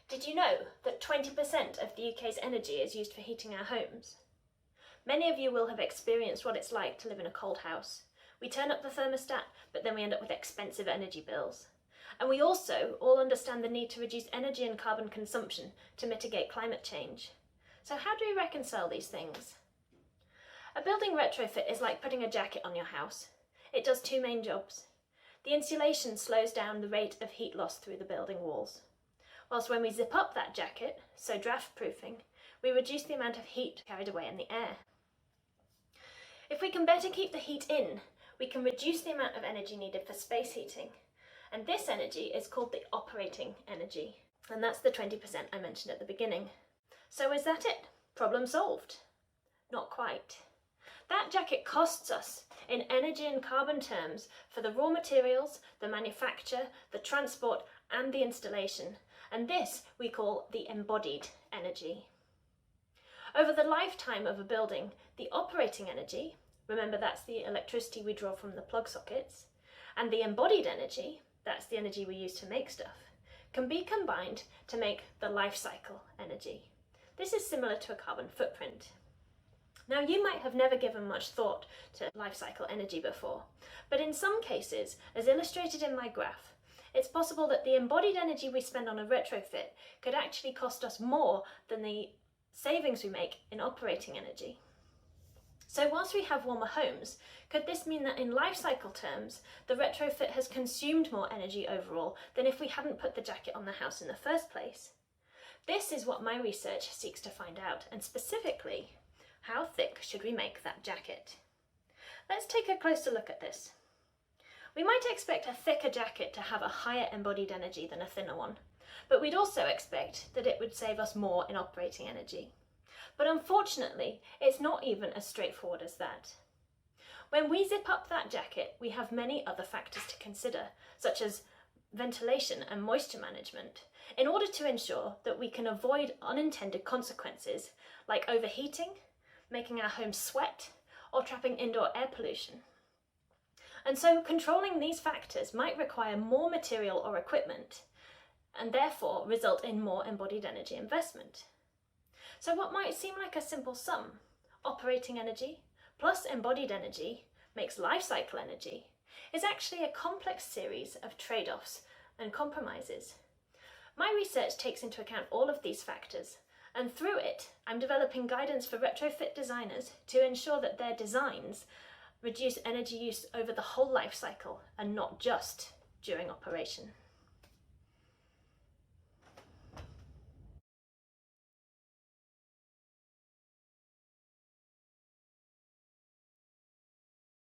Did you know that 20% of the UK's energy is used for heating our homes? Many of you will have experienced what it's like to live in a cold house. We turn up the thermostat, but then we end up with expensive energy bills. And we also all understand the need to reduce energy and carbon consumption to mitigate climate change. So how do we reconcile these things? A building retrofit is like putting a jacket on your house. It does two main jobs. The insulation slows down the rate of heat loss through the building walls, whilst when we zip up that jacket, so draft proofing, we reduce the amount of heat carried away in the air. If we can better keep the heat in, we can reduce the amount of energy needed for space heating. And this energy is called the operating energy. And that's the 20% I mentioned at the beginning. So is that it? Problem solved? Not quite. That jacket costs us in energy and carbon terms for the raw materials, the manufacture, the transport, and the installation. And this we call the embodied energy. Over the lifetime of a building, the operating energy, remember that's the electricity we draw from the plug sockets, and the embodied energy, that's the energy we use to make stuff, can be combined to make the life cycle energy. This is similar to a carbon footprint. Now, you might have never given much thought to life cycle energy before, but in some cases, as illustrated in my graph, it's possible that the embodied energy we spend on a retrofit could actually cost us more than the savings we make in operating energy. So whilst we have warmer homes, could this mean that in life cycle terms, the retrofit has consumed more energy overall than if we hadn't put the jacket on the house in the first place? This is what my research seeks to find out, and specifically, how thick should we make that jacket? Let's take a closer look at this. We might expect a thicker jacket to have a higher embodied energy than a thinner one, but we'd also expect that it would save us more in operating energy. But unfortunately, it's not even as straightforward as that. When we zip up that jacket, we have many other factors to consider, such as ventilation and moisture management, in order to ensure that we can avoid unintended consequences like overheating, making our homes sweat, or trapping indoor air pollution. And so controlling these factors might require more material or equipment, and therefore result in more embodied energy investment. So what might seem like a simple sum, operating energy plus embodied energy makes life cycle energy, is actually a complex series of trade-offs and compromises. My research takes into account all of these factors, and through it, I'm developing guidance for retrofit designers to ensure that their designs reduce energy use over the whole life cycle and not just during operation.